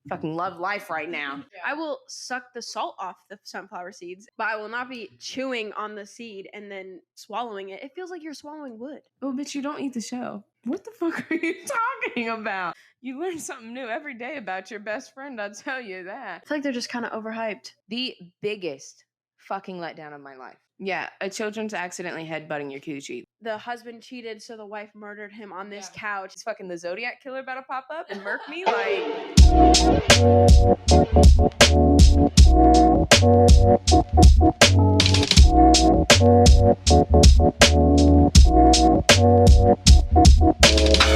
fucking love life right now. I will suck the salt off the sunflower seeds, but I will not be chewing on the seed and then swallowing it. It feels like you're swallowing wood. Oh, bitch, you don't eat the shell. What the fuck are you talking about? You learn something new every day about your best friend, I'll tell you that. I feel like they're just kind of overhyped. The biggest fucking letdown of my life. Yeah, a children's accidentally headbutting your coochie. The husband cheated, so the wife murdered him on this couch. It's fucking the Zodiac killer about to pop up and murk me like...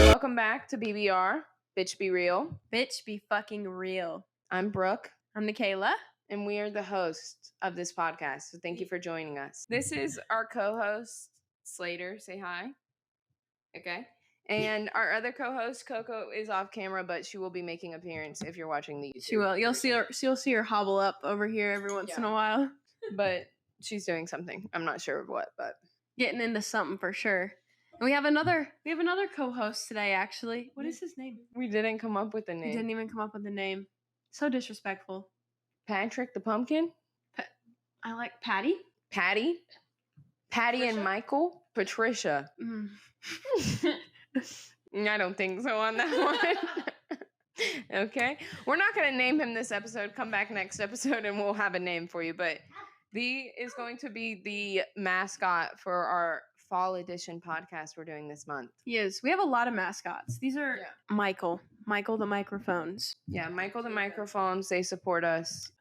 Welcome back to BBR, Bitch Be Real. Bitch be fucking real. I'm Brooke. I'm Nikayla. And we are the hosts of this podcast. So thank you for joining us. This is our co-host, Slater. Say hi. Okay. And our other co-host, Coco, is off camera, but she will be making an appearance if you're watching the YouTube. She will. You'll see her hobble up over here every once in a while. But she's doing something. I'm not sure of what, but getting into something for sure. And we have another co-host today, actually. What is his name? We didn't come up with a name. We didn't even come up with a name. So disrespectful. Patrick the Pumpkin? I like Patty. Patty Patricia? And Michael? Patricia. I don't think so on that one. Okay. We're not going to name him this episode. Come back next episode and we'll have a name for you. But the is going to be the mascot for our fall edition podcast we're doing this month. Yes. We have a lot of mascots. These are Michael the microphones. Yeah, Michael the microphones. They support us.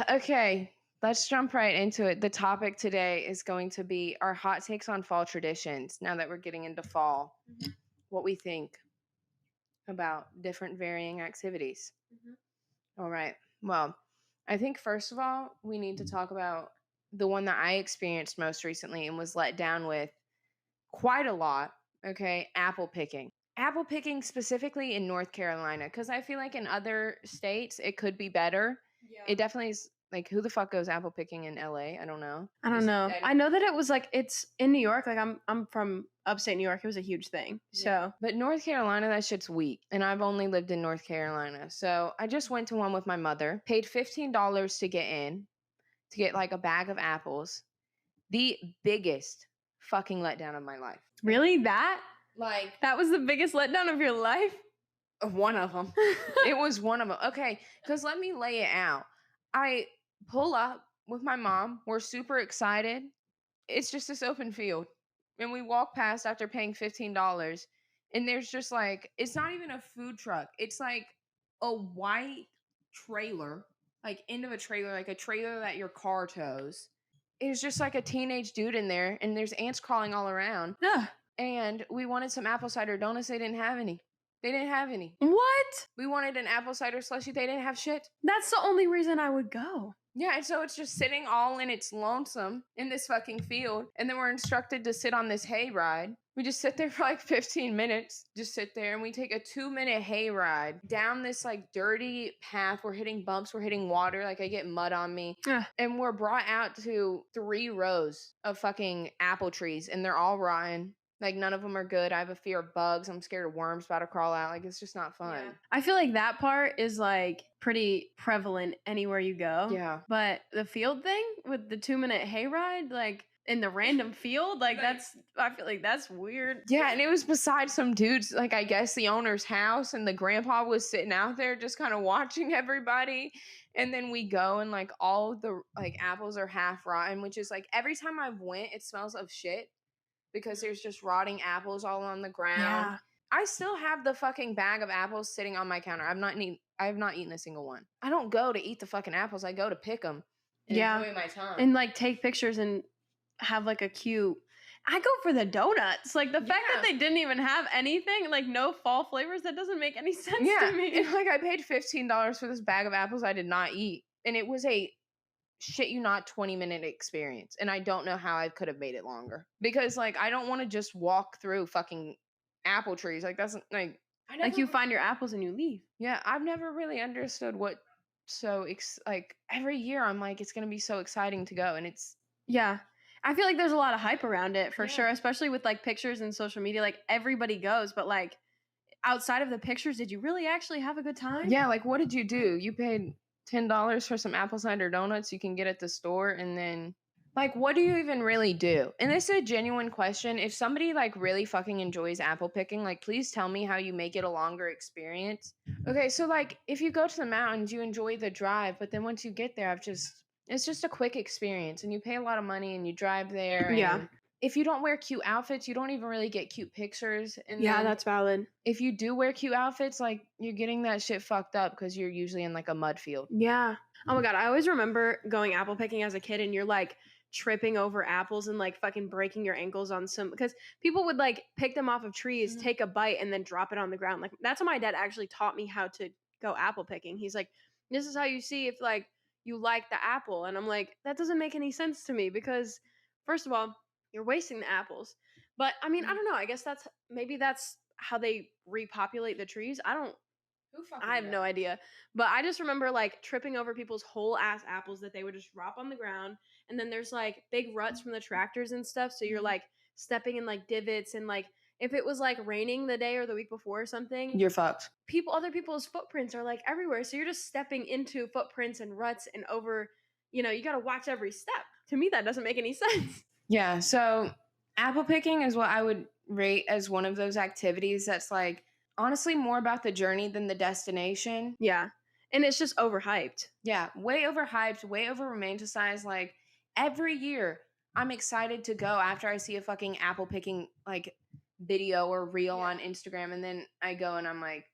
Okay. Let's jump right into it. The topic today is going to be our hot takes on fall traditions. Now that we're getting into fall, what we think about different varying activities. All right. Well, I think first of all, we need to talk about the one that I experienced most recently and was let down with quite a lot. Okay. Apple picking. Apple picking specifically in North Carolina, because I feel like in other states it could be better. Yeah. It definitely is. Like, who the fuck goes apple picking in LA? I don't know. I know that it was like, it's in New York. Like, I'm from upstate New York. It was a huge thing. So, but North Carolina, that shit's weak. And I've only lived in North Carolina. So I just went to one with my mother, paid $15 to get in, to get like a bag of apples. The biggest fucking letdown of my life. Really? That was the biggest letdown of your life? One of them. It was one of them. Okay. Because let me lay it out. I pull up with my mom. We're super excited. It's just this open field. And we walk past after paying $15. And there's just like, it's not even a food truck. It's like a white trailer, like end of a trailer, like a trailer that your car tows. It's just like a teenage dude in there. And there's ants crawling all around. Yeah. And we wanted some apple cider donuts. They didn't have any. What? We wanted an apple cider slushie. They didn't have shit. That's the only reason I would go. Yeah, and so it's just sitting all in its lonesome in this fucking field. And then we're instructed to sit on this hay ride. We just sit there for like 15 minutes. Just sit there and we take a 2-minute hay ride down this like dirty path. We're hitting bumps. We're hitting water. Like I get mud on me. And we're brought out to 3 rows of fucking apple trees. And they're all rotten. Like, none of them are good. I have a fear of bugs. I'm scared of worms about to crawl out. Like, it's just not fun. Yeah. I feel like that part is, like, pretty prevalent anywhere you go. Yeah. But the field thing with the 2-minute hayride, like, in the random field, like, I feel like that's weird. Yeah, and it was beside some dude's, like, I guess the owner's house, and the grandpa was sitting out there just kind of watching everybody. And then we go, and, like, all the, like, apples are half rotten, which is, like, every time I went, it smells of shit. Because there's just rotting apples all on the ground. Yeah. I still have the fucking bag of apples sitting on my counter. I have not eaten a single one. I don't go to eat the fucking apples. I go to pick them and enjoy my time. And like take pictures and have like a cute. I go for the donuts. Like the fact that they didn't even have anything, like no fall flavors, that doesn't make any sense to me. And like I paid $15 for this bag of apples I did not eat. And it was a shit you not 20-minute experience, and I don't know how I could have made it longer, because like I don't want to just walk through fucking apple trees. Like that's like you find your apples and you leave. Yeah, I've never really understood what like every year I'm like it's gonna be so exciting to go, and it's I feel like there's a lot of hype around it for sure, especially with like pictures and social media. Like everybody goes, but like outside of the pictures, did you really actually have a good time? Yeah, like what did you do? You paid $10 for some apple cider donuts you can get at the store, and then like what do you even really do? And this is a genuine question. If somebody like really fucking enjoys apple picking, like please tell me how you make it a longer experience. Okay, so like if you go to the mountains, you enjoy the drive, but then once you get there, it's just a quick experience, and you pay a lot of money and you drive there. Yeah. And if you don't wear cute outfits, you don't even really get cute pictures. And Yeah, then that's valid. if you do wear cute outfits, like you're getting that shit fucked up because you're usually in like a mud field. Yeah. Oh my God. I always remember going apple picking as a kid, and you're like tripping over apples and like fucking breaking your ankles on some, because people would like pick them off of trees, take a bite, and then drop it on the ground. Like that's how my dad actually taught me how to go apple picking. He's like, this is how you see if like you like the apple. And I'm like, that doesn't make any sense to me, because first of all, you're wasting the apples. But I mean, I don't know. I guess that's how they repopulate the trees. I have no idea. But I just remember like tripping over people's whole ass apples that they would just drop on the ground. And then there's like big ruts from the tractors and stuff. So you're like stepping in like divots, and like if it was like raining the day or the week before or something, You're fucked. other people's footprints are like everywhere. So you're just stepping into footprints and ruts and over, you got to watch every step. To me, that doesn't make any sense. Yeah. So apple picking is what I would rate as one of those activities that's like honestly more about the journey than the destination. Yeah. And it's just overhyped. Yeah. Way overhyped, way over romanticized. Like every year I'm excited to go after I see a fucking apple picking like video or reel on Instagram. And then I go and I'm like,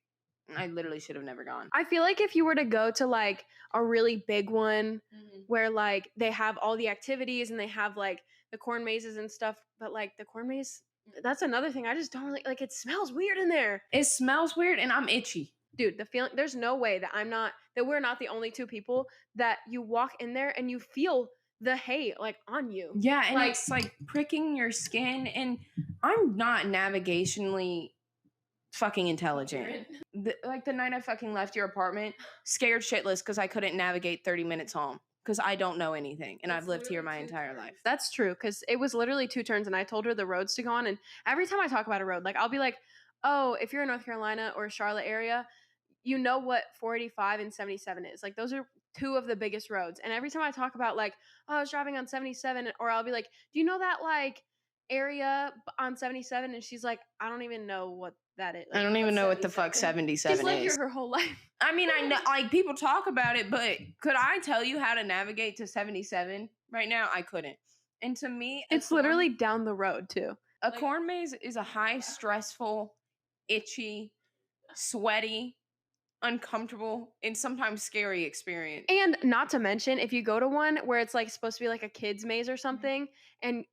I literally should have never gone. I feel like if you were to go to like a really big one where like they have all the activities and they have like the corn mazes and stuff, but like the corn maze, that's another thing. I just don't really like, it smells weird in there. It smells weird and I'm itchy. Dude, the feeling, there's no way that we're not the only two people that you walk in there and you feel the hay like on you. Yeah, and like, it's like pricking your skin, and I'm not navigationally fucking intelligent. The night I fucking left your apartment, scared shitless because I couldn't navigate 30 minutes home because I don't know anything, and I've lived here my entire life. That's true, because it was literally 2 turns, and I told her the roads to go on, and every time I talk about a road, like I'll be like, oh, if you're in North Carolina or Charlotte area, you know what 485 and 77 is. Like those are 2 of the biggest roads. And every time I talk about like, oh, I was driving on 77, or I'll be like, do you know that like area on 77? And she's like, I don't even know what that is. Like, I don't even know what the fuck 77 She's lived is. here her whole life. I mean, I know like people talk about it, but could I tell you how to navigate to 77 right now? I couldn't. And to me, it's literally down the road too. A corn maze is a high stressful, itchy, sweaty, uncomfortable, and sometimes scary experience. And not to mention, if you go to one where it's like supposed to be like a kids maze or something,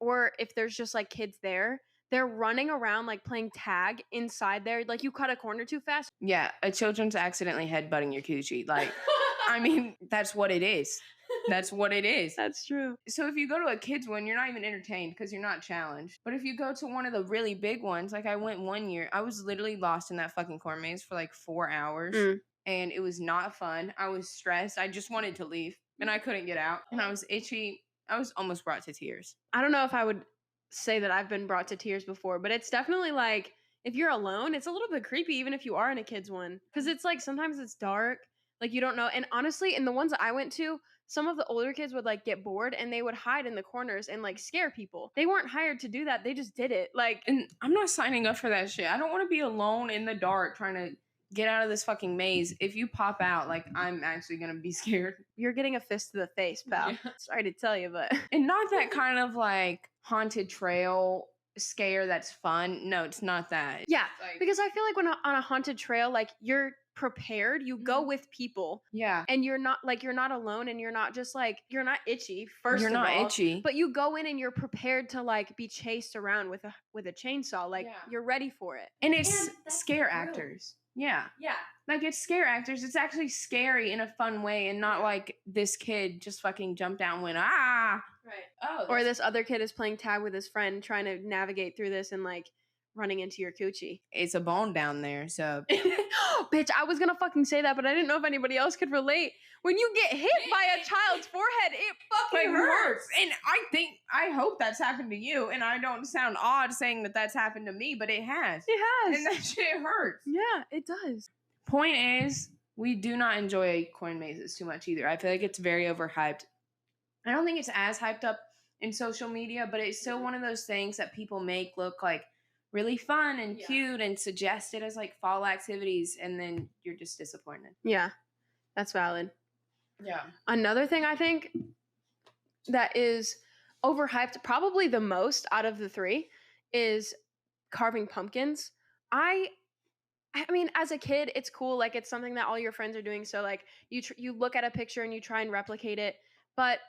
or if there's just like kids there, they're running around like playing tag inside there. Like you cut a corner too fast. Yeah, a children's accidentally headbutting your coochie. Like, I mean, that's what it is. That's what it is. That's true. So if you go to a kids one, you're not even entertained because you're not challenged. But if you go to one of the really big ones, like I went one year, I was literally lost in that fucking corn maze for like 4 hours. And it was not fun. I was stressed. I just wanted to leave and I couldn't get out. And I was itchy. I was almost brought to tears. I don't know if I would say that I've been brought to tears before, but it's definitely like if you're alone, it's a little bit creepy even if you are in a kids one. Because it's like sometimes it's dark. Like you don't know. And honestly, in the ones that I went to, some of the older kids would like get bored and they would hide in the corners and like scare people. They weren't hired to do that. They just did it. Like, and I'm not signing up for that shit. I don't want to be alone in the dark trying to get out of this fucking maze. If you pop out, like I'm actually going to be scared. You're getting a fist to the face, pal. Yeah. Sorry to tell you, but. And not that kind of like haunted trail scare that's fun. No, it's not that. Yeah, like, because I feel like when on a haunted trail, like you're prepared, you go with people, and you're not alone, and you're not just like, you're not itchy first, you're not itchy, but you go in and you're prepared to like be chased around with a chainsaw, like you're ready for it. And it's scare actors. Yeah like it's scare actors. It's actually scary in a fun way, and not like this kid just fucking jumped out and went or this other kid is playing tag with his friend trying to navigate through this and like running into your coochie. It's a bone down there, so Bitch, I was gonna fucking say that, but I didn't know if anybody else could relate. When you get hit by a child's forehead, it fucking hurts. And I hope that's happened to you. And I don't sound odd saying that that's happened to me, but it has. It has. And that shit hurts. Yeah, it does. Point is, we do not enjoy corn mazes too much either. I feel like it's very overhyped. I don't think it's as hyped up in social media, but it's still one of those things that people make look like really fun and cute and suggest it as like fall activities, and then you're just disappointed. Yeah, that's valid. Yeah. Another thing I think that is overhyped probably the most out of the three is carving pumpkins. I mean, as a kid, it's cool. Like, it's something that all your friends are doing. So, like, you look at a picture and you try and replicate it. But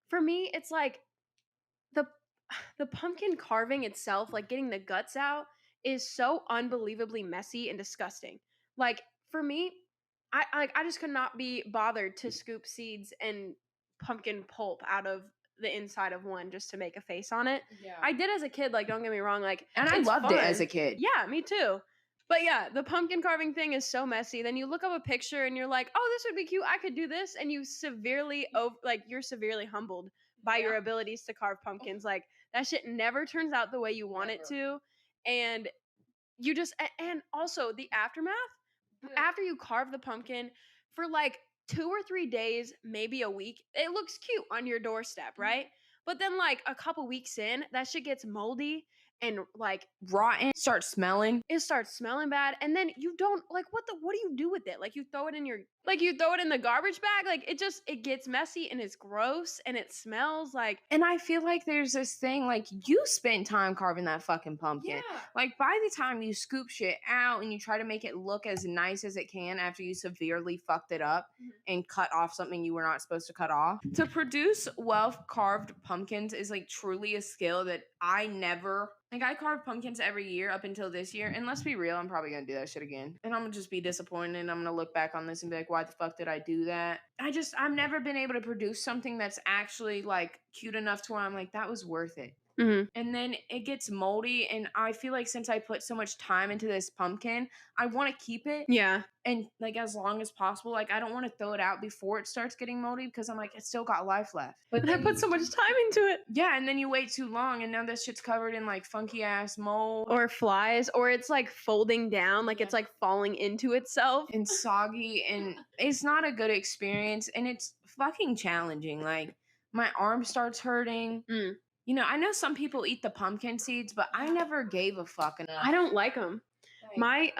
for me, it's like the pumpkin carving itself, like getting the guts out, is so unbelievably messy and disgusting. Like, for me, I just could not be bothered to scoop seeds and pumpkin pulp out of the inside of one just to make a face on it. Yeah. I did as a kid, like, don't get me wrong, like, and I loved it as a kid. Yeah, me too. But yeah, the pumpkin carving thing is so messy. Then you look up a picture and you're like, oh, this would be cute. I could do this. And you you're severely humbled by your abilities to carve pumpkins. Like, that shit never turns out the way you want it to. And you just, and also the aftermath, after you carve the pumpkin for like 2 or 3 days, maybe a week, it looks cute on your doorstep, right? But then like a couple weeks in, that shit gets moldy and like rotten, starts smelling. It starts smelling bad, and then you don't like what do you do with it? Like, you throw it in the garbage bag. Like, it gets messy and it's gross and it smells like. And I feel like there's this thing, like, you spent time carving that fucking pumpkin. Yeah. Like, by the time you scoop shit out and you try to make it look as nice as it can after you severely fucked it up and cut off something you were not supposed to cut off. To produce well-carved pumpkins is like truly a skill that I never. Like, I carve pumpkins every year up until this year, and let's be real, I'm probably gonna do that shit again. And I'm gonna just be disappointed, and I'm gonna look back on this and be like, why the fuck did I do that? I've never been able to produce something that's actually, like, cute enough to where I'm like, that was worth it. Mm-hmm. And then it gets moldy, and I feel like since I put so much time into this pumpkin, I want to keep it. Yeah. And, like, as long as possible. Like, I don't want to throw it out before it starts getting moldy because I'm like, it's still got life left. But I put so much time into it. Yeah, and then you wait too long, and now this shit's covered in, like, funky-ass mold. Or flies, or it's, like, folding down, like, it's, like, falling into itself. And soggy, and it's not a good experience, and it's fucking challenging. Like, my arm starts hurting. You know, I know some people eat the pumpkin seeds, but I never gave a fuck enough. I don't like them. My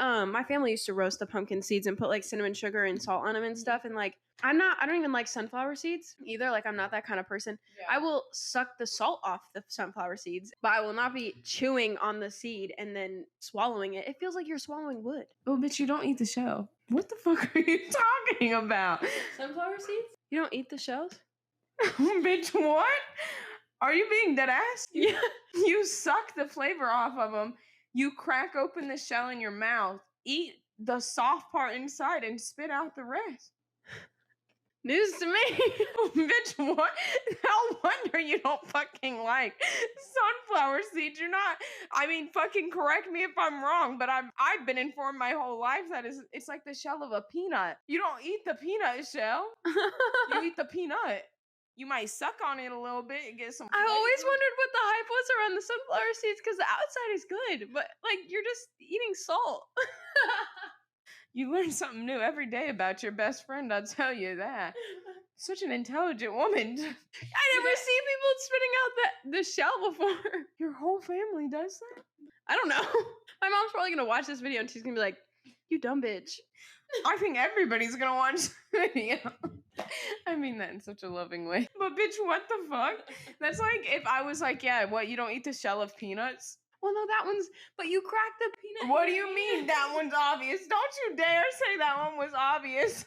family used to roast the pumpkin seeds and put like cinnamon sugar and salt on them and stuff. And like, I don't even like sunflower seeds either. Like, I'm not that kind of person. Yeah. I will suck the salt off the sunflower seeds, but I will not be chewing on the seed and then swallowing it. It feels like you're swallowing wood. Oh, bitch, you don't eat the shell. What the fuck are you talking about? Sunflower seeds? You don't eat the shells? Bitch, what? Are you being dead ass? Yeah. You suck the flavor off of them. You crack open the shell in your mouth, eat the soft part inside, and spit out the rest. News to me. Bitch, what? No wonder you don't fucking like sunflower seeds. You're not, I mean, fucking correct me if I'm wrong, but I've been informed my whole life that it's like the shell of a peanut. You don't eat the peanut shell. You eat the peanut. You might suck on it a little bit and get some flavor. I always wondered what the hype was around the sunflower seeds, because the outside is good, but like, you're just eating salt. You learn something new every day about your best friend, I'll tell you that. Such an intelligent woman. I never see people spitting out the shell before. Your whole family does that? I don't know. My mom's probably going to watch this video and she's going to be like, you dumb bitch. I think everybody's going to watch the video. I mean that in such a loving way. But bitch, what the fuck? That's like if I was like, yeah, what, you don't eat the shell of peanuts? Well, no, that one's, but you cracked the peanut. What do you mean that one's obvious? Don't you dare say that one was obvious.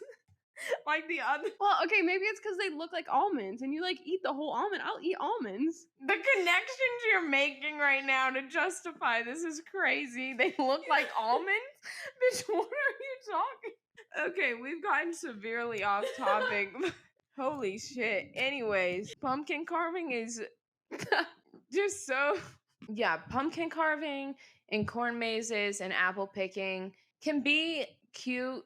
Like the other. Well, okay, maybe it's because they look like almonds and you like eat the whole almond. I'll eat almonds. The connections you're making right now to justify this is crazy. They look like almonds? Bitch, what are you talking? Okay, we've gotten severely off topic. Holy shit. Anyways, pumpkin carving is just so... Yeah, pumpkin carving and corn mazes and apple picking can be cute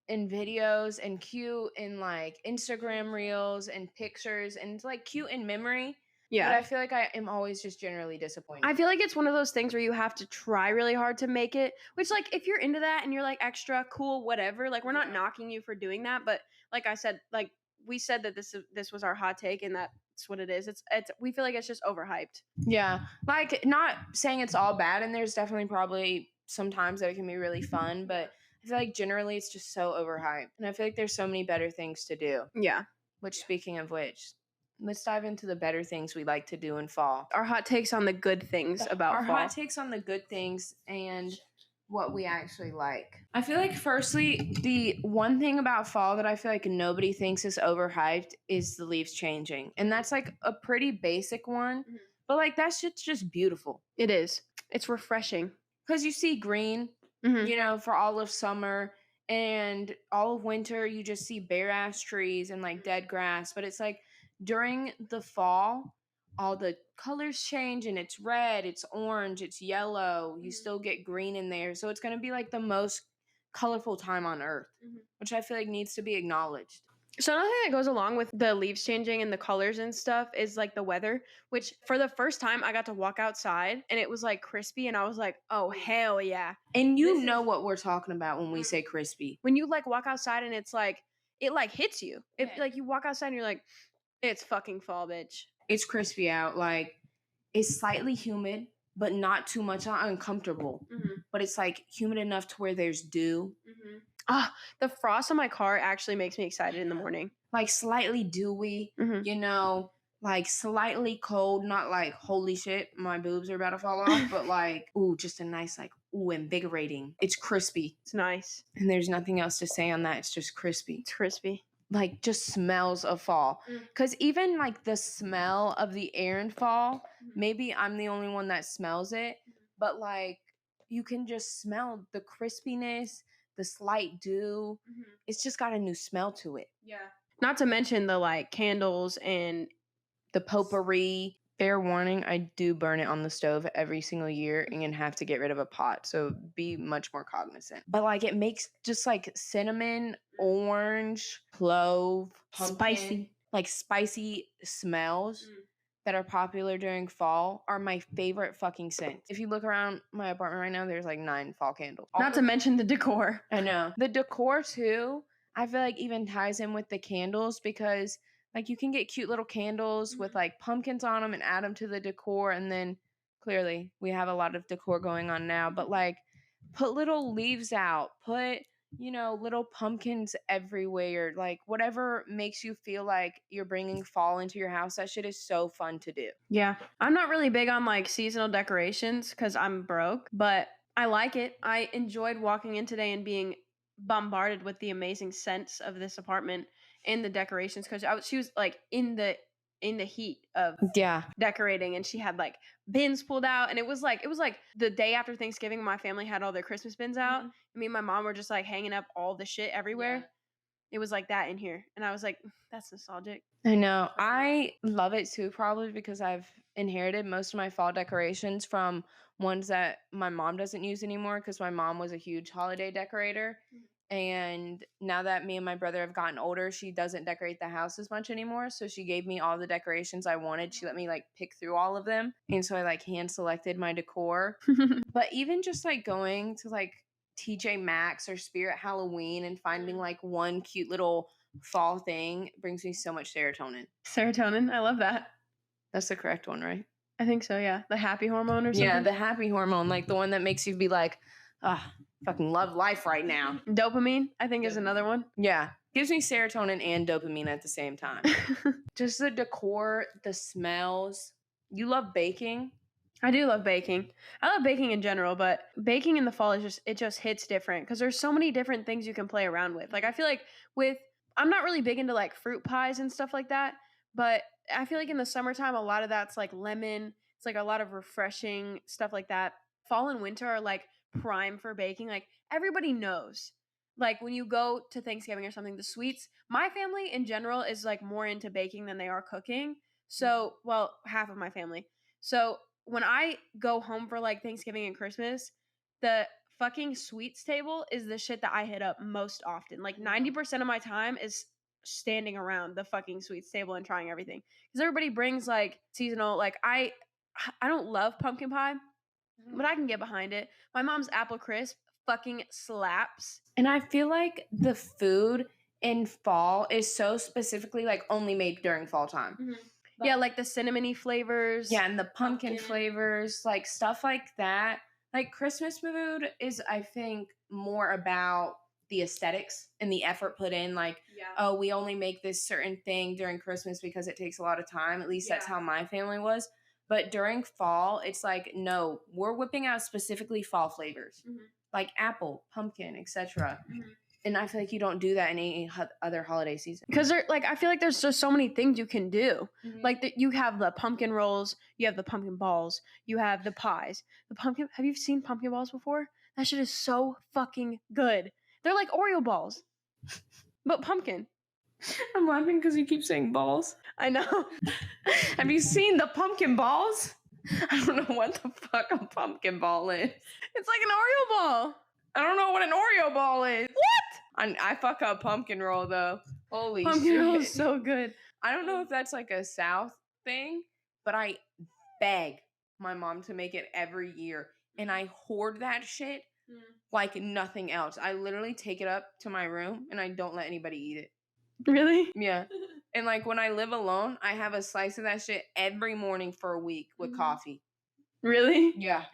in videos and cute in like Instagram reels and pictures and it's like cute in memory. Yeah. But I feel like I am always just generally disappointed. I feel like it's one of those things where you have to try really hard to make it, which like if you're into that and you're like extra cool, whatever, like we're not knocking you for doing that. But like I said, like we said that this was our hot take and that's what it is. It's we feel like it's just overhyped. Yeah. Like not saying it's all bad and there's definitely probably sometimes that it can be really fun, but I feel like generally it's just so overhyped. And I feel like there's so many better things to do. Yeah. Which speaking of which, let's dive into the better things we like to do in fall. Our hot takes on the good things about Our fall. hot takes on the good things and what we actually like. I feel like firstly, the one thing about fall that I feel like nobody thinks is overhyped is the leaves changing. And that's like a pretty basic one, but like that shit's just beautiful. It is. It's refreshing. Because you see green, you know, for all of summer and all of winter, you just see bare ass trees and like dead grass. But it's like during the fall, all the colors change and it's red, it's orange, it's yellow. You still get green in there. So it's going to be like the most colorful time on earth, which I feel like needs to be acknowledged. So another thing that goes along with the leaves changing and the colors and stuff is like the weather, which for the first time I got to walk outside and it was like crispy and I was like, oh, hell yeah. And you know what we're talking about when we say crispy. When you like walk outside and it's like, it like hits you. It, like you walk outside and you're like, it's fucking fall, bitch. It's crispy out. Like it's slightly humid, but not too much, not uncomfortable. But it's like humid enough to where there's dew. The frost on my car actually makes me excited in the morning. Like slightly dewy, you know, like slightly cold, not like holy shit, my boobs are about to fall off, but like, ooh, just a nice, like, ooh, invigorating. It's crispy. It's nice. And there's nothing else to say on that. It's just crispy. It's crispy. Like just smells of fall. Because even like the smell of the air in fall, maybe I'm the only one that smells it, but like you can just smell the crispiness, the slight dew. It's just got a new smell to it. Yeah. Not to mention the like candles and the potpourri. Fair warning, I do burn it on the stove every single year and have to get rid of a pot. So be much more cognizant. But like it makes just like cinnamon, orange, clove, pumpkin, spicy. Like spicy smells that are popular during fall are my favorite fucking scent. If you look around my apartment right now, there's like 9 fall candles. Not to mention the decor. I know. The decor too, I feel like even ties in with the candles because like you can get cute little candles with like pumpkins on them and add them to the decor. And then clearly we have a lot of decor going on now, but like put little leaves out, put, you know, little pumpkins everywhere, like whatever makes you feel like you're bringing fall into your house. That shit is so fun to do. Yeah. I'm not really big on like seasonal decorations because I'm broke, but I like it. I enjoyed walking in today and being bombarded with the amazing scents of this apartment and the decorations because she was like in the heat of decorating and she had like bins pulled out and it was like the day after Thanksgiving my family had all their Christmas bins out. Me and my mom were just like hanging up all the shit everywhere. It was like that in here and I was like, that's nostalgic. I know. I love it too, probably because I've inherited most of my fall decorations from ones that my mom doesn't use anymore because my mom was a huge holiday decorator. And now that me and my brother have gotten older, she doesn't decorate the house as much anymore. So she gave me all the decorations I wanted. She let me like pick through all of them. And so I like hand selected my decor. But even just like going to like TJ Maxx or Spirit Halloween and finding like one cute little fall thing brings me so much serotonin. Serotonin? I love that. That's the correct one, right? I think so, yeah. The happy hormone or something? Yeah, the happy hormone. Like the one that makes you be like, fucking love life right now. Dopamine, I think, is another one. Yeah. Gives me serotonin and dopamine at the same time. Just the decor, the smells. You love baking? I do love baking. I love baking in general, but baking in the fall is just hits different because there's so many different things you can play around with. Like I feel like I'm not really big into like fruit pies and stuff like that, but I feel like in the summertime a lot of that's like lemon. It's like a lot of refreshing stuff like that. Fall and winter are like prime for baking. Like everybody knows, like when you go to Thanksgiving or something, the sweets, my family in general is like more into baking than they are cooking. So, well, half of my family. So when I go home for like Thanksgiving and Christmas, the fucking sweets table is the shit that I hit up most often. Like 90% of my time is standing around the fucking sweets table and trying everything. Because everybody brings like seasonal, like I don't love pumpkin pie, but I can get behind it. My mom's apple crisp fucking slaps. And I feel like the food in fall is so specifically like only made during fall time. Mm-hmm. Yeah, like the cinnamony flavors. Yeah, and the pumpkin flavors, like stuff like that. Like Christmas food is, I think, more about the aesthetics and the effort put in. Like, oh, we only make this certain thing during Christmas because it takes a lot of time. At least that's how my family was. But during fall, it's like, no, we're whipping out specifically fall flavors, like apple, pumpkin, etc. And I feel like you don't do that in any other holiday season. Because I feel like there's just so many things you can do. Like you have the pumpkin rolls, you have the pumpkin balls, you have the pies. Have you seen pumpkin balls before? That shit is so fucking good. They're like Oreo balls, but pumpkin. I'm laughing because you keep saying balls. I know. Have you seen the pumpkin balls? I don't know what the fuck a pumpkin ball is. It's like an Oreo ball. I don't know what an Oreo ball is. What? I fuck up pumpkin roll though. Holy shit. Pumpkin roll is so good. I don't know if that's like a South thing, but I beg my mom to make it every year. And I hoard that shit like nothing else. I literally take it up to my room and I don't let anybody eat it. Really? Yeah. And like when I live alone, I have a slice of that shit every morning for a week with coffee. Really? Yeah.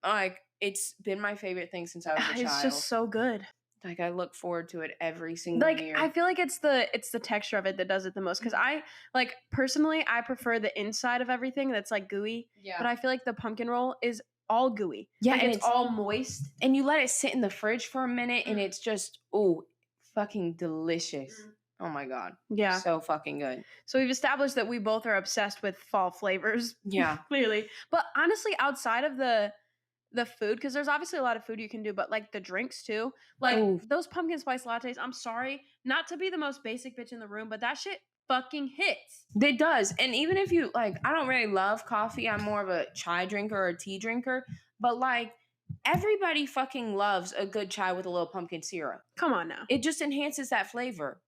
Like it's been my favorite thing since I was a child. It's just so good. Like I look forward to it every single year. I feel like it's the texture of it that does it the most. Because I personally I prefer the inside of everything that's like gooey. Yeah. But I feel like the pumpkin roll is all gooey. Yeah, like, and it's all moist. And you let it sit in the fridge for a minute, and it's just fucking delicious. Oh my god. Yeah. So fucking good. So we've established that we both are obsessed with fall flavors. Yeah. Clearly. But honestly, outside of the food, because there's obviously a lot of food you can do, but like the drinks too. Like those pumpkin spice lattes, I'm sorry, not to be the most basic bitch in the room, but that shit fucking hits. It does. And even if you like, I don't really love coffee. I'm more of a chai drinker or a tea drinker. But like everybody fucking loves a good chai with a little pumpkin syrup. Come on now. It just enhances that flavor.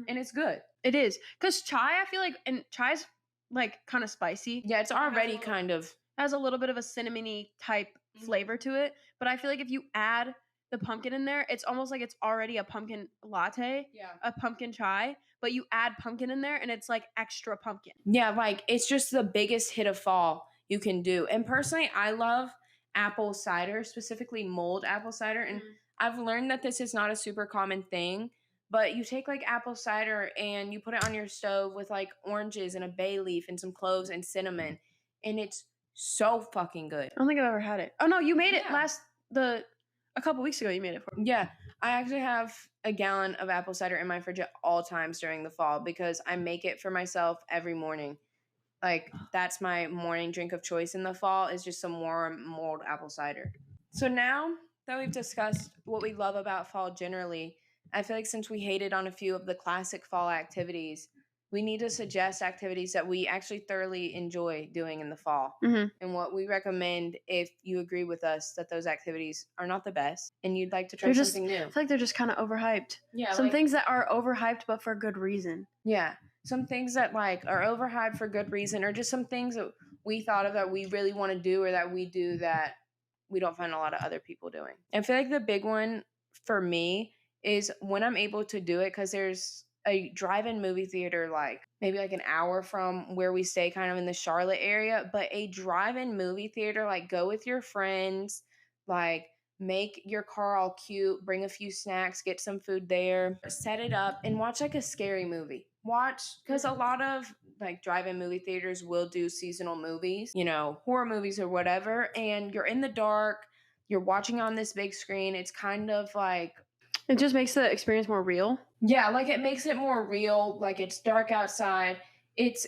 And it's good. It is. Because chai, I feel like, and chai's like kind of spicy. Yeah, it's already kind of has a little bit of a cinnamony type flavor to it. But I feel like if you add the pumpkin in there, it's almost like it's already a pumpkin latte, a pumpkin chai, but you add pumpkin in there and it's like extra pumpkin. Yeah, like it's just the biggest hit of fall you can do. And personally, I love apple cider, specifically mulled apple cider. And I've learned that this is not a super common thing. But you take like apple cider and you put it on your stove with like oranges and a bay leaf and some cloves and cinnamon. And it's so fucking good. I don't think I've ever had it. Oh no, you made it a couple weeks ago you made it for me. Yeah. I actually have a gallon of apple cider in my fridge at all times during the fall because I make it for myself every morning. Like that's my morning drink of choice in the fall is just some warm mulled apple cider. So now that we've discussed what we love about fall generally, I feel like since we hated on a few of the classic fall activities, we need to suggest activities that we actually thoroughly enjoy doing in the fall. And what we recommend if you agree with us that those activities are not the best and you'd like to try something new. I feel like they're just kind of overhyped. Yeah. Some things that are overhyped but for good reason. Yeah. Some things that like are overhyped for good reason or just some things that we thought of that we really want to do or that we do that we don't find a lot of other people doing. I feel like the big one for me is when I'm able to do it, because there's a drive-in movie theater like maybe like an hour from where we stay kind of in the Charlotte area, but a drive-in movie theater, like go with your friends, like make your car all cute, bring a few snacks, get some food there, set it up and watch like a scary movie. Because a lot of like drive-in movie theaters will do seasonal movies, you know, horror movies or whatever, and you're in the dark, you're watching on this big screen. It's kind of like it just makes the experience more real. Yeah, like it makes it more real. Like it's dark outside. It's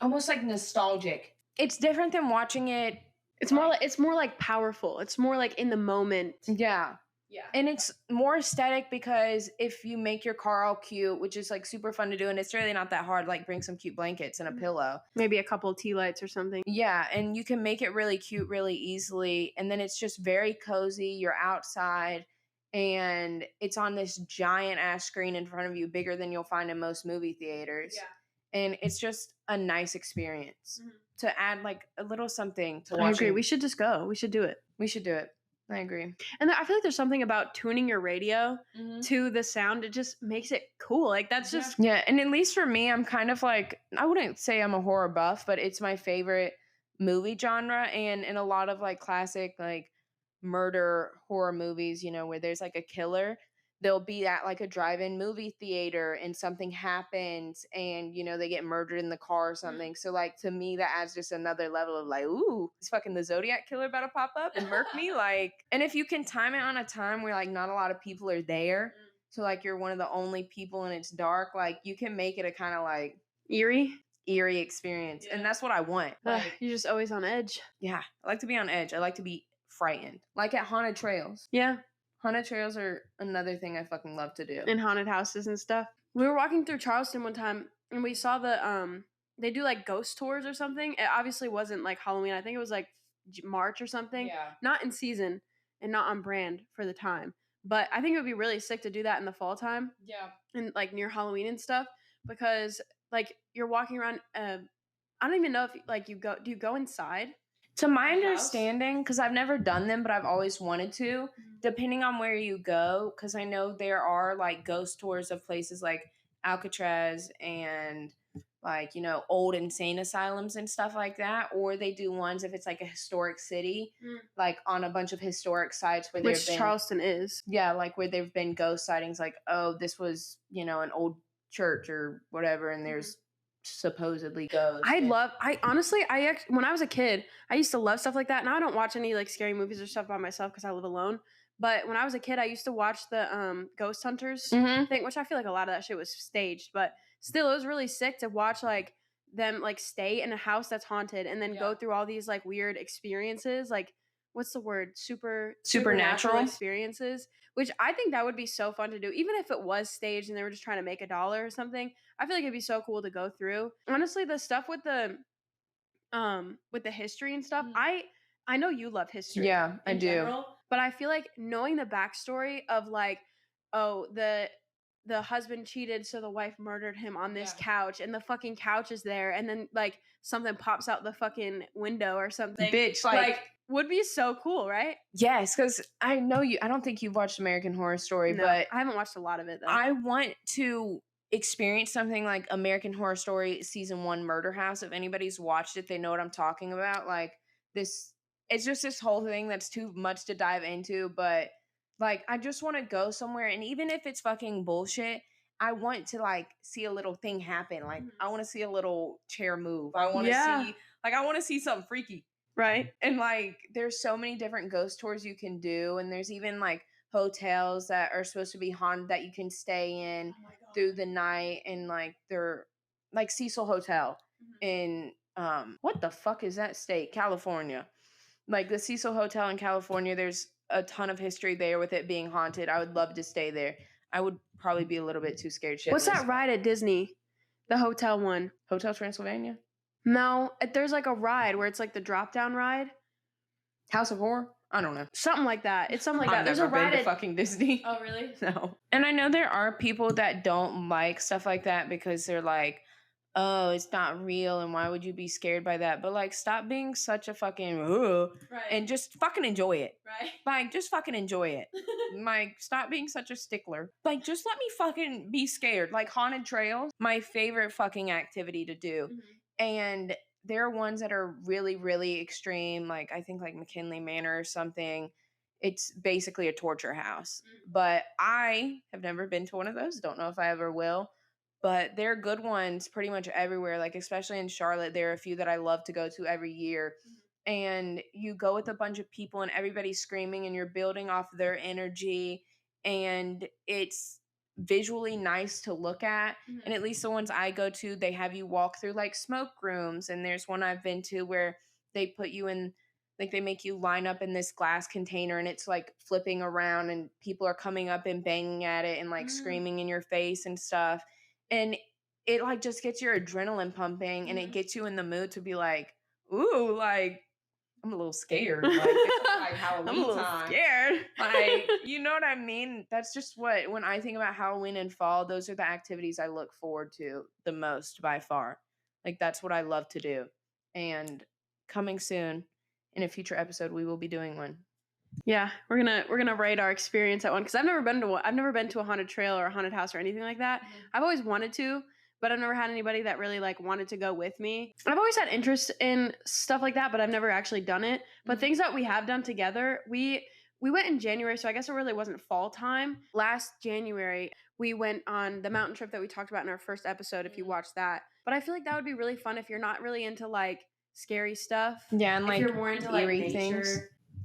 almost like nostalgic. It's different than watching it. It's more like powerful. It's more like in the moment. Yeah. Yeah. And it's more aesthetic because if you make your car all cute, which is like super fun to do, and it's really not that hard, like bring some cute blankets and a pillow. Maybe a couple of tea lights or something. Yeah, and you can make it really cute really easily. And then it's just very cozy. You're outside and it's on this giant ass screen in front of you, bigger than you'll find in most movie theaters. Yeah. And it's just a nice experience to add like a little something to I watching. agree. We should just go. We should do it. We should do it. I agree. And I feel like there's something about tuning your radio to the sound. It just makes it cool. Like that's just Yeah, and at least for me, I'm kind of like, I wouldn't say I'm a horror buff, but it's my favorite movie genre. And in a lot of like classic like murder horror movies, you know, where there's like a killer, they'll be at like a drive-in movie theater and something happens and you know they get murdered in the car or something. So like to me that adds just another level of like, ooh, it's fucking the Zodiac killer about to pop up and murk me. Like, and if you can time it on a time where like not a lot of people are there, so like you're one of the only people and it's dark, like you can make it a kind of like eerie experience. And that's what I want. Like, you're just always on edge. Yeah, I like to be on edge. I like to be frightened, like at haunted trails. Yeah. Haunted trails are another thing I fucking love to do. In haunted houses and stuff. We were walking through Charleston one time and we saw they do like ghost tours or something. It obviously wasn't like Halloween. I think it was like March or something. Yeah. Not in season and not on brand for the time. But I think it would be really sick to do that in the fall time. Yeah. And like near Halloween and stuff because like you're walking around I don't even know if like do you go inside? To my understanding, because I've never done them, but I've always wanted to, depending on where you go, because I know there are like ghost tours of places like Alcatraz and like, you know, old insane asylums and stuff like that. Or they do ones if it's like a historic city, like on a bunch of historic sites where Which Charleston is. Yeah, like where there've been ghost sightings, like, oh, this was, you know, an old church or whatever, and there's supposedly ghosts. I honestly when I was a kid I used to love stuff like that. Now I don't watch any like scary movies or stuff by myself because I live alone, but when I was a kid I used to watch the Ghost Hunters thing, which I feel like a lot of that shit was staged, but still it was really sick to watch like them like stay in a house that's haunted and then go through all these like weird experiences, like what's the word, supernatural experiences, which I think that would be so fun to do, even if it was staged and they were just trying to make $1 or something. I feel like it'd be so cool to go through. Honestly, the stuff with the history and stuff, I know you love history. Yeah, I do. General, but I feel like knowing the backstory of like, oh, the husband cheated, so the wife murdered him on this couch, and the fucking couch is there, and then like something pops out the fucking window or something. Bitch, like would be so cool, right? Yes, because I know you. I don't think you've watched American Horror Story, but I haven't watched a lot of it though. I want to experience something like American Horror Story season 1 Murder House. If anybody's watched it, they know what I'm talking about. Like this, it's just this whole thing that's too much to dive into, but like I just want to go somewhere, and even if it's fucking bullshit, I want to like see a little thing happen. Like I want to see a little chair move. I want to see I want to see something freaky. Right. And like there's so many different ghost tours you can do, and there's even like hotels that are supposed to be haunted that you can stay in through the night, and like they're like Cecil Hotel in what the fuck is that state? California. Like the Cecil Hotel in California, there's a ton of history there with it being haunted. I would love to stay there. I would probably be a little bit too scared shitless. What's that ride at Disney? The hotel one. Hotel Transylvania? No, there's like a ride where it's like the drop down ride. House of Horror? I don't know. Something like that. It's something like that. There's a ride to fucking Disney. Oh, really? No. And I know there are people that don't like stuff like that because they're like, oh, it's not real, and why would you be scared by that? But like, stop being such a fucking and just fucking enjoy it. Right. Like, just fucking enjoy it. Like, stop being such a stickler. Like, just let me fucking be scared. Like, haunted trails, my favorite fucking activity to do. And there are ones that are really, really extreme. Like, I think like McKinley Manor or something. It's basically a torture house. But I have never been to one of those. Don't know if I ever will. But there are good ones pretty much everywhere. Like, especially in Charlotte, there are a few that I love to go to every year. And you go with a bunch of people and everybody's screaming and you're building off their energy. And it's visually nice to look at. And at least the ones I go to, they have you walk through like smoke rooms. And there's one I've been to where they put you in like they make you line up in this glass container and it's like flipping around and people are coming up and banging at it and like screaming in your face and stuff. And it like just gets your adrenaline pumping and it gets you in the mood to be like, ooh, like I'm a little scared. Like it's like Halloween I'm a little time. scared. Like, you know what I mean? That's just what, when I think about Halloween and fall, those are the activities I look forward to the most by far. Like that's what I love to do. And coming soon in a future episode, we will be doing one. Yeah, we're gonna rate our experience at one because I've never been to a haunted trail or a haunted house or anything like that. I've always wanted to, but I've never had anybody that really like wanted to go with me. I've always had interest in stuff like that, but I've never actually done it. But things that we have done together, we went in January, so I guess it really wasn't fall time. Last January, we went on the mountain trip that we talked about in our first episode, if you watched that. But I feel like that would be really fun if you're not really into like scary stuff. Yeah, and If like you're more into like eerie nature. things.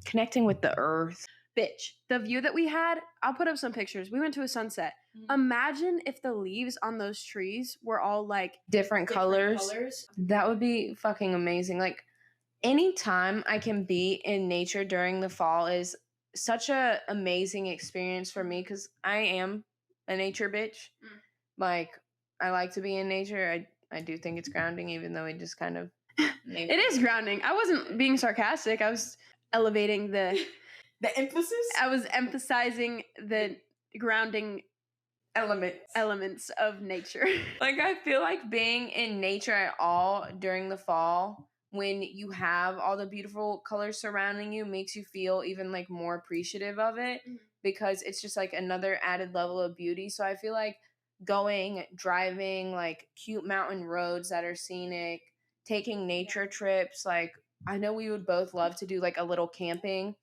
Connecting with the earth. Bitch, the view that we had, I'll put up some pictures. We went to a sunset. Imagine if the leaves on those trees were all like Different colors. That would be fucking amazing. Like anytime I can be in nature during the fall is such a amazing experience for me because I am a nature bitch. Like I like to be in nature. I do think it's grounding, even though it just kind of it is grounding. I wasn't being sarcastic. I was elevating the emphasis. I was emphasizing the grounding elements of nature. Like I feel like being in nature at all during the fall when you have all the beautiful colors surrounding you makes you feel even like more appreciative of it because it's just like another added level of beauty. So I feel like driving like cute mountain roads that are scenic, taking nature trips, like I know we would both love to do like a little camping.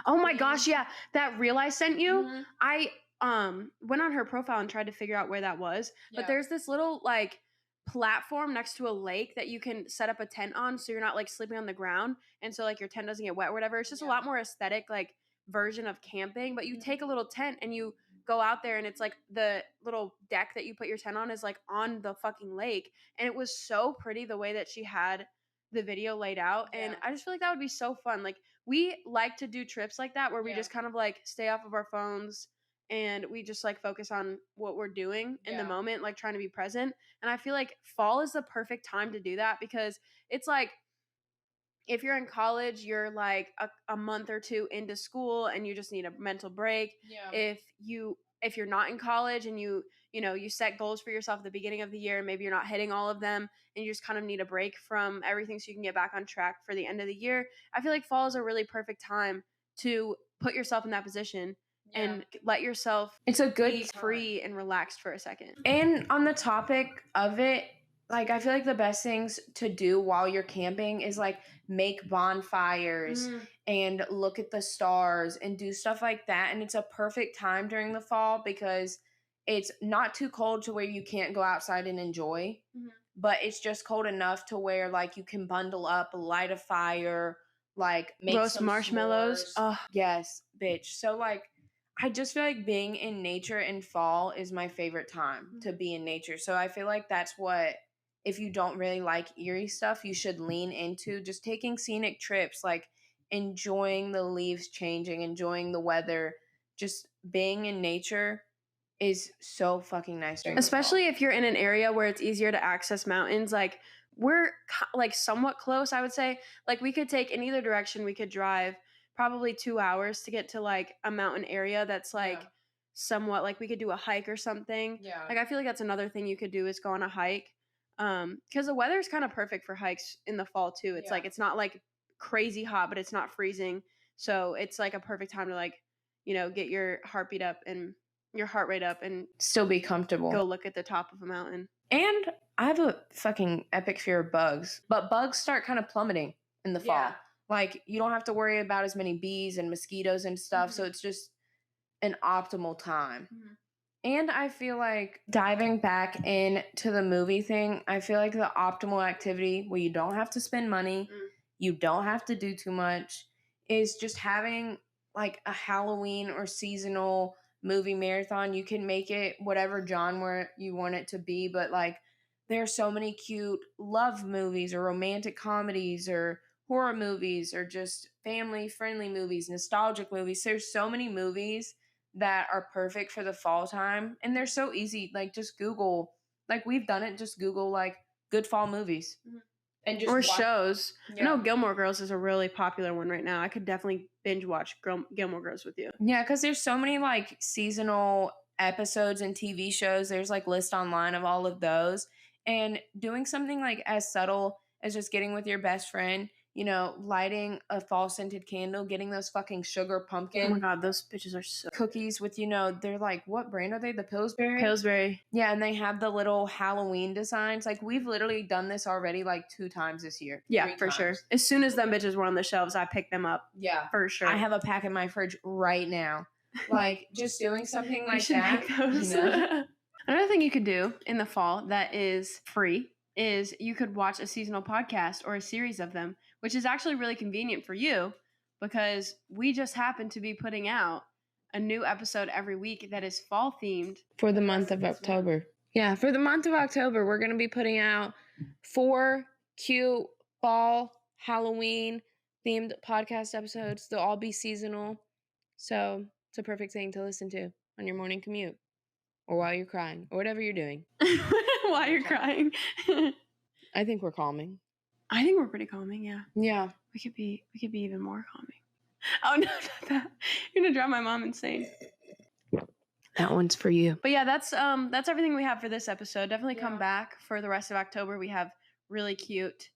Oh my gosh, yeah. That reel I sent you, I went on her profile and tried to figure out where that was. But there's this little like platform next to a lake that you can set up a tent on so you're not like sleeping on the ground and so like your tent doesn't get wet or whatever. It's just a lot more aesthetic like version of camping, but you take a little tent and you go out there and it's like the little deck that you put your tent on is like on the fucking lake, and it was so pretty the way that she had the video laid out, and I just feel like that would be so fun. Like we like to do trips like that where we just kind of like stay off of our phones and we just like focus on what we're doing in the moment, like trying to be present. And I feel like fall is the perfect time to do that because it's like if you're in college, you're like a month or two into school and you just need a mental break. If you're not in college and you set goals for yourself at the beginning of the year, maybe you're not hitting all of them and you just kind of need a break from everything so you can get back on track for the end of the year. I feel like fall is a really perfect time to put yourself in that position and let yourself it's a good be free and relaxed for a second. And on the topic of it, like I feel like the best things to do while you're camping is like make bonfires and look at the stars and do stuff like that. And it's a perfect time during the fall because it's not too cold to where you can't go outside and enjoy, but it's just cold enough to where like you can bundle up, light a fire, like make roast some marshmallows. s'mores. Yes, bitch. So like I just feel like being in nature in fall is my favorite time to be in nature. So I feel like that's what, if you don't really like eerie stuff, you should lean into just taking scenic trips, like enjoying the leaves changing, enjoying the weather, just being in nature is so fucking nice. Especially if you're in an area where it's easier to access mountains. Like we're like somewhat close, I would say. Like we could take in either direction, we could drive probably 2 hours to get to like a mountain area that's like somewhat like we could do a hike or something. Like I feel like that's another thing you could do is go on a hike. Because the weather is kind of perfect for hikes in the fall too. It's like it's not like crazy hot, but it's not freezing. So it's like a perfect time to like, get your heartbeat up and your heart rate up and still be comfortable. Go look at the top of a mountain. And I have a fucking epic fear of bugs, but bugs start kind of plummeting in the fall. Like you don't have to worry about as many bees and mosquitoes and stuff. So it's just an optimal time. And I feel like diving back into the movie thing, I feel like the optimal activity where you don't have to spend money, you don't have to do too much, is just having like a Halloween or seasonal movie marathon. You can make it whatever genre you want it to be, but like there are so many cute love movies or romantic comedies or horror movies or just family friendly movies, nostalgic movies. There's so many movies that are perfect for the fall time, and they're so easy. Like just Google, like we've done it. Just Google like good fall movies, and just Or watch- shows. Yeah. I know Gilmore Girls is a really popular one right now. I could definitely binge watch Gilmore Girls with you. Yeah, because there's so many like seasonal episodes and TV shows. There's like list online of all of those. And doing something like as subtle as just getting with your best friend, you know, lighting a fall scented candle, getting those fucking sugar Oh my pumpkin god, those bitches are so cookies with, you know, they're like, what brand are they? The Pillsbury? Pillsbury. Yeah, and they have the little Halloween designs. Like we've literally done this already like 2 times this year. Yeah, 3 for sure. times. As soon as them bitches were on the shelves, I picked them up Yeah. for sure. I have a pack in my fridge right now. Like just doing something You like should that. make those. You know? Another thing you could do in the fall that is free is you could watch a seasonal podcast or a series of them, which is actually really convenient for you because we just happen to be putting out a new episode every week that is fall themed For the month of October. Yeah, for the month of October, we're going to be putting out 4 cute fall Halloween themed podcast episodes. They'll all be seasonal. So it's a perfect thing to listen to on your morning commute or while you're crying or whatever you're doing. while you're crying. I think we're calming. I think we're pretty calming, yeah. Yeah. We could be even more calming. Oh no, not that. You're gonna drive my mom insane. That one's for you. But yeah, that's everything we have for this episode. Definitely come Yeah. back for the rest of October. We have really cute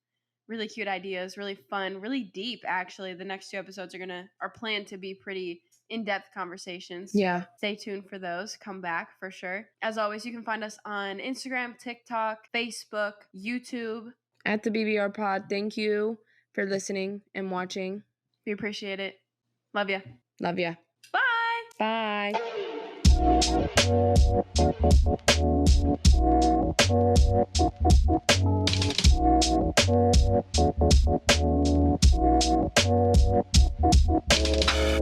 ideas, really fun, really deep actually. The next 2 episodes are planned to be pretty in-depth conversations. Yeah. Stay tuned for those. Come back for sure. As always, you can find us on Instagram, TikTok, Facebook, YouTube. At the BBR pod, thank you for listening and watching. We appreciate it. Love ya. Love ya. Bye. Bye.